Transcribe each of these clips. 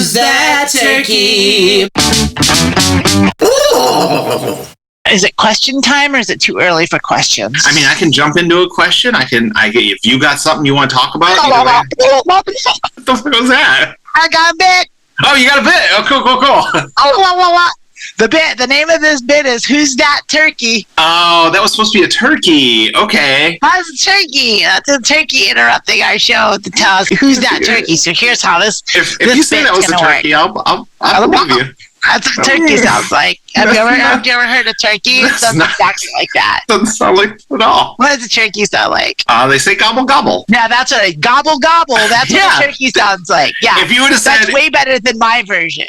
Who's that turkey? Is it question time or is it too early for questions? I mean, I can jump into a question. If you got something you want to talk about. What the fuck was that? I got a bit. Oh, you got a bit. Oh, cool. The name of this bit is Who's That Turkey? Oh, that was supposed to be a turkey. Okay. How's a turkey? That's a turkey interrupting our show to tell us who's that turkey. So here's how this. If you say that was a turkey, I'll believe you. That's what turkey sounds like. Have you ever heard a turkey? It sounds exactly like that. Doesn't sound like it at all. What does a turkey sound like? They say gobble gobble. Yeah, that's a gobble gobble. That's what a turkey sounds like. Yeah. If you would have said, that's way better than my version.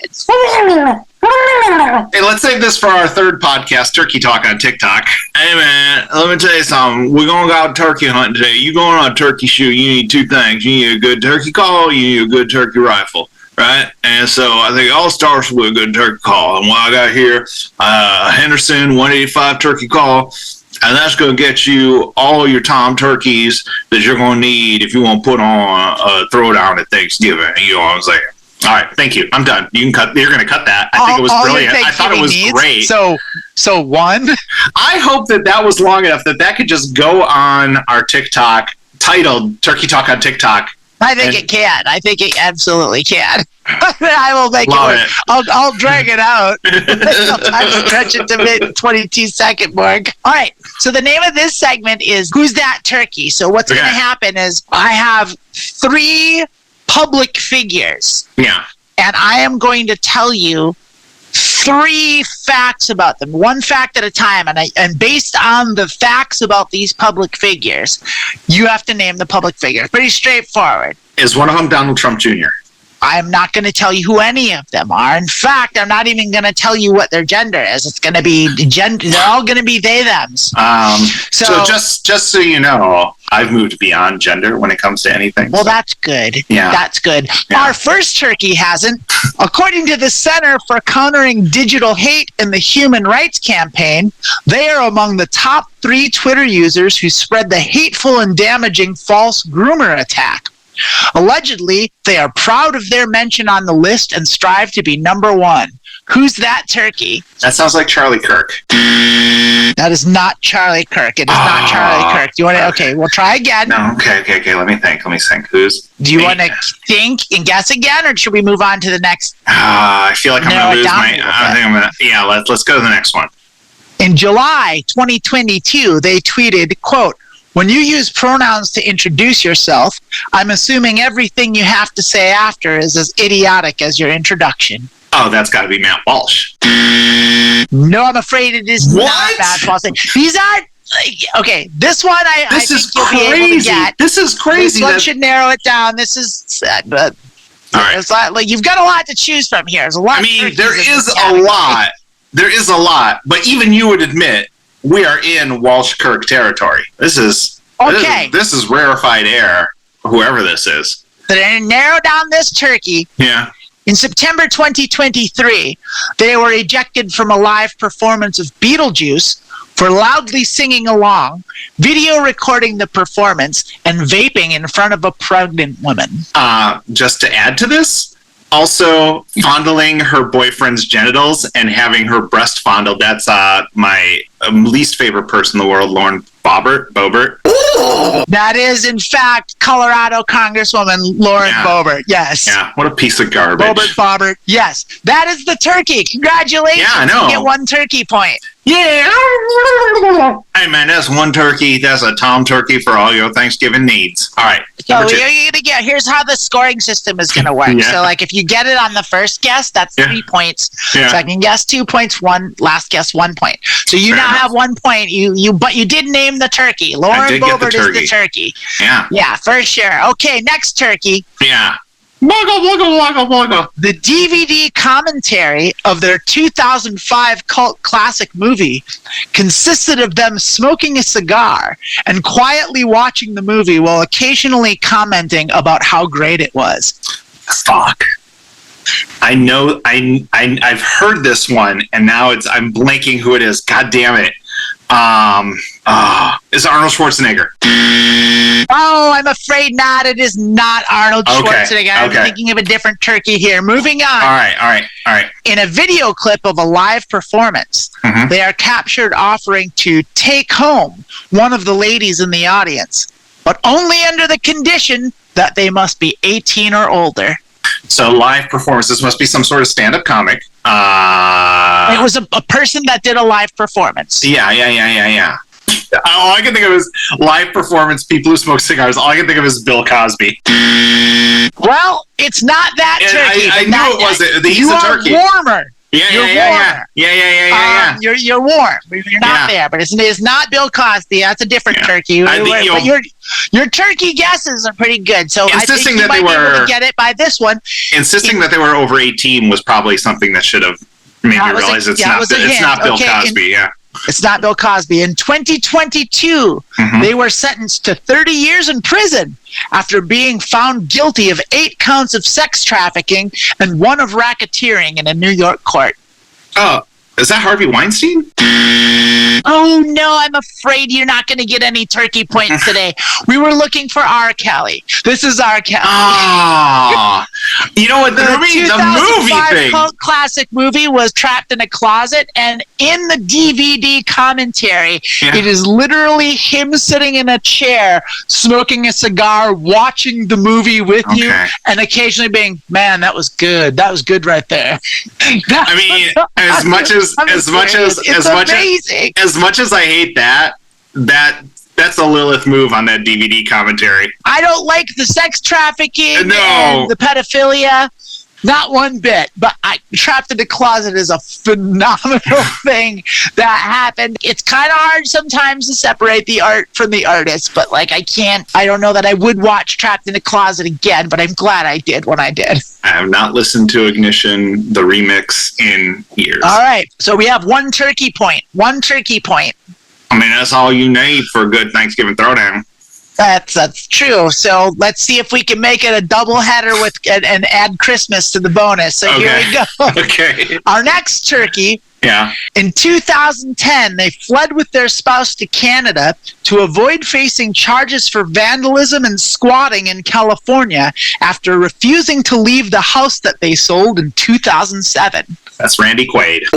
Hey, let's save this for our third podcast, Turkey Talk on TikTok. Hey man, let me tell you something. We're gonna go out turkey hunting today. You going on a turkey shoot? You need two things. You need a good turkey call. You need a good turkey rifle. Right, and so I think it all starts with a good turkey call. And what I got here, Henderson 185 turkey call, and that's going to get you all your tom turkeys that you're going to need if you want to put on a throwdown at Thanksgiving. You know what I'm saying? All right, thank you. I'm done. You can cut. You're going to cut that. I think it was brilliant. I thought it was great. So one. I hope that was long enough that could just go on our TikTok titled "Turkey Talk on TikTok." I think it can. I think it absolutely can. I will make it. I'll drag it out. I'll stretch it to mid-22-second mark. All right. So the name of this segment is Who's That Turkey? So what's going to happen is I have 3 public figures. Yeah. And I am going to tell you 3 facts about them, one fact at a time, and based on the facts about these public figures, you have to name the public figure. Pretty straightforward. Is one of them Donald Trump Jr.? I'm not going to tell you who any of them are. In fact, I'm not even going to tell you what their gender is. It's going to be gender. They're all going to be they thems. So just so you know, I've moved beyond gender when it comes to anything. Well, that's good. Yeah, that's good. Yeah. Our first turkey hasn't. According to the Center for Countering Digital Hate and the Human Rights Campaign, they are among the top 3 Twitter users who spread the hateful and damaging false groomer attack. Allegedly, they are proud of their mention on the list and strive to be number 1. Who's that turkey? That sounds like Charlie Kirk. That is not Charlie Kirk. It is not Charlie Kirk. Do you want to? Okay, we'll try again. No. Okay. Let me think. Who's? Do you want to think and guess again, or should we move on to the next? I feel like I'm going to lose my. I think I'm going to. Yeah. Let's go to the next one. In July 2022, they tweeted, quote, "When you use pronouns to introduce yourself, I'm assuming everything you have to say after is as idiotic as your introduction." Oh, that's got to be Matt Walsh. No, I'm afraid it is not Matt Walsh. These aren't. Okay, this one I think you'll be able to get. This is crazy. This one should narrow it down. This is. All right. It's like you've got a lot to choose from here. There's a lot. I mean, there is a lot. There is a lot, but even you would admit we are in Walsh Kirk territory. This is okay. This is rarefied air. Whoever this is. So to narrow down this turkey. Yeah. In September 2023, they were ejected from a live performance of Beetlejuice for loudly singing along, video recording the performance, and vaping in front of a pregnant woman. Just to add to this, also fondling her boyfriend's genitals and having her breast fondled. That's my least favorite person in the world, Lauren Boebert. That is, in fact, Colorado Congresswoman Lauren Boebert. Yes. Yeah. What a piece of garbage. Boebert. Yes. That is the turkey. Congratulations. Yeah, I know. You get 1 turkey point. Yeah. Hey, man, that's 1 turkey. That's a Tom turkey for all your Thanksgiving needs. All right. So here's how the scoring system is going to work. So, like, if you get it on the first guess, that's 3 points. Yeah. Second guess, 2 points. Last guess, 1 point. So you now have 1 point. But you did name the turkey. Lauren Boebert is the turkey. Yeah. Yeah, for sure. Okay, next turkey. Yeah. The DVD commentary of their 2005 cult classic movie consisted of them smoking a cigar and quietly watching the movie while occasionally commenting about how great it was. Fuck. I know. I've heard this one, and now I'm blanking who it is. God damn it. Is Arnold Schwarzenegger? Oh, I'm afraid not. It is not Arnold Schwarzenegger. I'm thinking of a different turkey here. Moving on. All right. In a video clip of a live performance, they are captured offering to take home one of the ladies in the audience, but only under the condition that they must be 18 or older. So live performances must be some sort of stand-up comic. It was a person that did a live performance. Yeah. All I can think of is live performance, people who smoke cigars. All I can think of is Bill Cosby. Well, it's not that turkey. I knew it wasn't. He's a turkey. You are warmer. Yeah. You're warm. You're not there, but it's not Bill Cosby. That's a different turkey. But your turkey guesses are pretty good. So I think you might be able to get it by this one. Insisting that they were over 18 was probably something that should have made me realize it's not Bill Cosby. Yeah. It's not Bill Cosby. In 2022, they were sentenced to 30 years in prison after being found guilty of 8 counts of sex trafficking and 1 of racketeering in a New York court. Oh, is that Harvey Weinstein? Oh, no, I'm afraid you're not going to get any turkey points today. We were looking for R. Kelly. This is R. Kelly. Ah, you know what? The movie thing. Cult classic movie was Trapped in a Closet, and in the DVD commentary, it is literally him sitting in a chair, smoking a cigar, watching the movie with you, and occasionally being, man, that was good. That was good right there. I mean, as much as I hate that's a Lilith move on that DVD commentary. I don't like the sex trafficking and the pedophilia. Not one bit, but Trapped in the Closet is a phenomenal thing that happened. It's kind of hard sometimes to separate the art from the artist, but I don't know that I would watch Trapped in the Closet again, but I'm glad I did when I did. I have not listened to Ignition, the remix, in years. All right, so we have 1 turkey point. 1 turkey point. I mean, that's all you need for a good Thanksgiving throwdown. That's true. So let's see if we can make it a double header and add Christmas to the bonus. So here we go. Okay. Our next turkey. Yeah. In 2010, they fled with their spouse to Canada to avoid facing charges for vandalism and squatting in California after refusing to leave the house that they sold in 2007. That's Randy Quaid.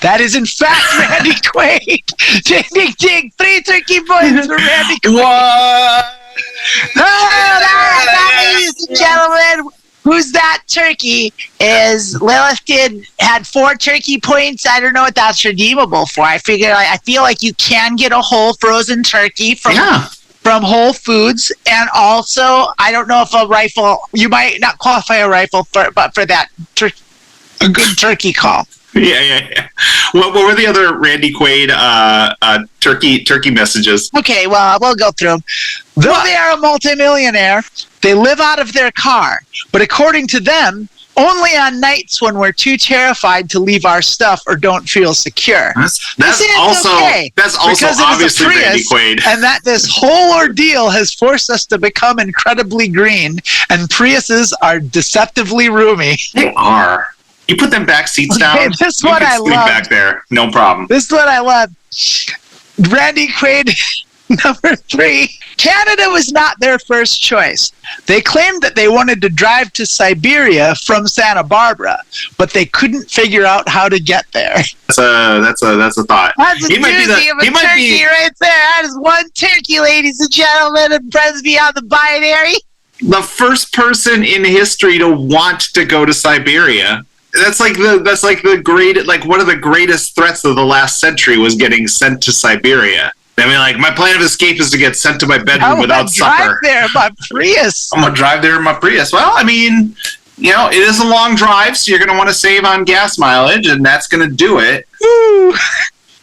That is, in fact, Randy Quaid. Ding, ding, ding. 3 turkey points for Randy Quaid. What? Ladies and gentlemen, Who's That Turkey is Lilith had 4 turkey points. I don't know what that's redeemable for. I feel like you can get a whole frozen turkey from Whole Foods, and also I don't know if a rifle, you might not qualify a rifle but for that a good turkey call. Yeah. What were the other Randy Quaid turkey messages? Okay, well, we'll go through them. Though they are a multimillionaire, they live out of their car. But according to them, only on nights when we're too terrified to leave our stuff or don't feel secure. That's also obviously Randy Quaid. And that this whole ordeal has forced us to become incredibly green, and Priuses are deceptively roomy. They are. You put them back seats down. This is what I love. Back there, no problem. This is what I love. Randy Quaid, number 3. Canada was not their first choice. They claimed that they wanted to drive to Siberia from Santa Barbara, but they couldn't figure out how to get there. That's a thought. That's a doozy of a turkey right there. That is 1 turkey, ladies and gentlemen, and friends beyond the binary. The first person in history to want to go to Siberia. That's like the great, one of the greatest threats of the last century was getting sent to Siberia. I mean, my plan of escape is to get sent to my bedroom without supper. I'm going to drive there in my Prius. I'm going to drive there in my Prius. Well, I mean, it is a long drive, so you're going to want to save on gas mileage, and that's going to do it. Woo.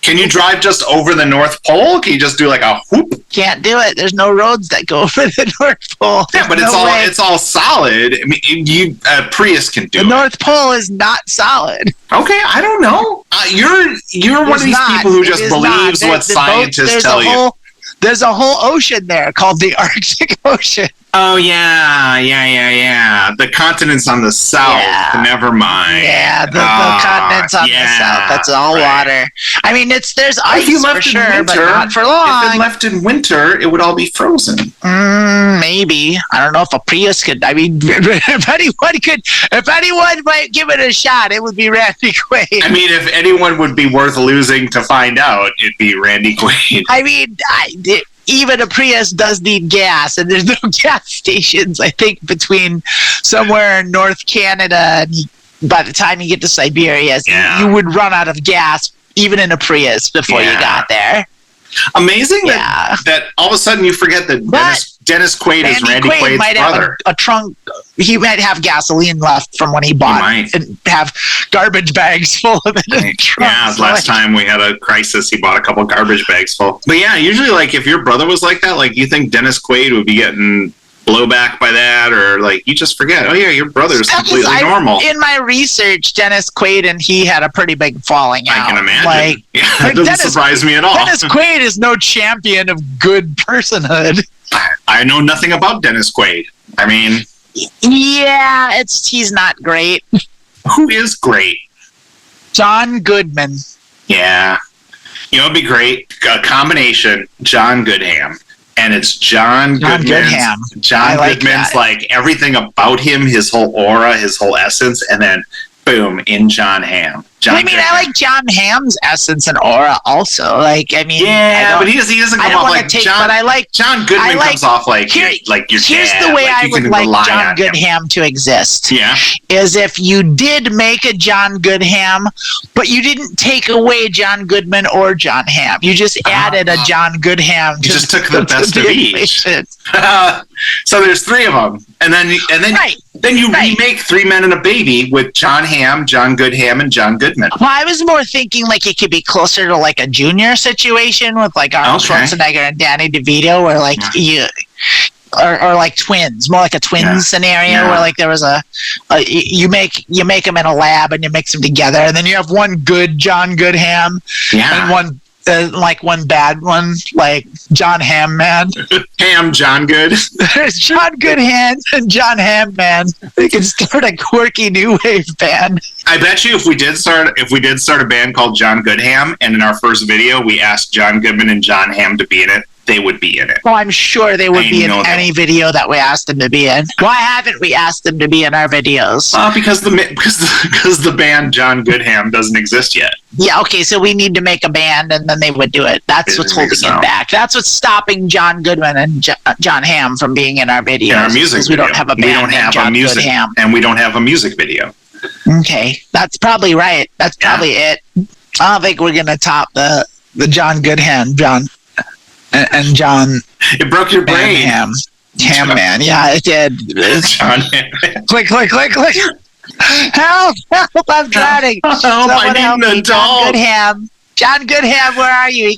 Can you drive just over the North Pole? Can you just do a whoop? Can't do it. There's no roads that go over the North Pole. Yeah, but it's all solid. I mean, Prius can do it. The North Pole is not solid. Okay, I don't know. You're one of these people who just believes what scientists tell you. There's a whole ocean there called the Arctic Ocean. Oh, yeah. The continent's on the south. Yeah. Never mind. Yeah, the continent's on the south. That's all water. I mean, there's ice if you left for sure, in winter, but not for long. If it left in winter, it would all be frozen. Maybe. I don't know if a Prius could. I mean, if anyone might give it a shot, it would be Randy Quaid. I mean, if anyone would be worth losing to find out, it'd be Randy Quaid. I mean, even a Prius does need gas, and there's no gas stations, I think, between somewhere in North Canada and by the time you get to Siberia, you would run out of gas, even in a Prius, before you got there. Amazing that all of a sudden you forget that Dennis Quaid is Randy Quaid's might brother. Have a trunk. He might have gasoline left from when he bought it and have garbage bags full of it in the trunk. Yeah, last time we had a crisis, he bought a couple garbage bags full. But yeah, usually like if your brother was like that, like you think Dennis Quaid would be getting blowback by that, or like you just forget, oh yeah, your brother's completely normal. In my research, Dennis Quaid and he had a pretty big falling out. I can imagine. That doesn't surprise me at all. Dennis Quaid is no champion of good personhood. I know nothing about Dennis Quaid. I mean, yeah, he's not great. Who is great? John Goodman. Yeah, it'd be great. A combination, John Goodham. And it's John Goodman's. John Goodman's like everything about him, his whole aura, his whole essence, and then boom, in John Hamm. I like John Hamm's essence and aura also. Like, I mean, but he doesn't come off like John. But I like John Goodman comes off like your dad. Here's the way I would like John Goodham to exist. Yeah, is if you did make a John Goodham, but you didn't take away John Goodman or John Hamm. You just added a John Goodham. You just took the best of each. So there's three of them, and then you remake Three Men and a Baby with John Hamm, John Goodham, and John Goodman. Well, I was more thinking like it could be closer to like a junior situation with like Arnold Schwarzenegger and Danny DeVito, where like or like twins, more like a twins scenario where like there was you make them in a lab and you mix them together, and then you have one good John Goodham and one one bad one, like John Hamm Man. John Good. There's John Goodham and John Hamm Man. We can start a quirky new wave band. I bet you if we did start a band called John Goodham, and in our first video we asked John Goodman and John Hamm to be in it, they would be in it. Well, I'm sure they would be in any video that we asked them to be in. Why haven't we asked them to be in our videos? Because the band John Goodham doesn't exist yet. Yeah, okay, so we need to make a band, and then they would do it. That's what's holding it back. That's what's stopping John Goodman and John Hamm from being in our videos. In our music video. We don't have a band named John Goodham. And we don't have a music video. Okay, that's probably right. That's probably it. I don't think we're going to top the John Goodham, and John. It broke your brain. Hamm Man. Yeah, it did. John Hamm. Click. Help! I'm drowning. Help, I need an adult. John Goodham, where are you?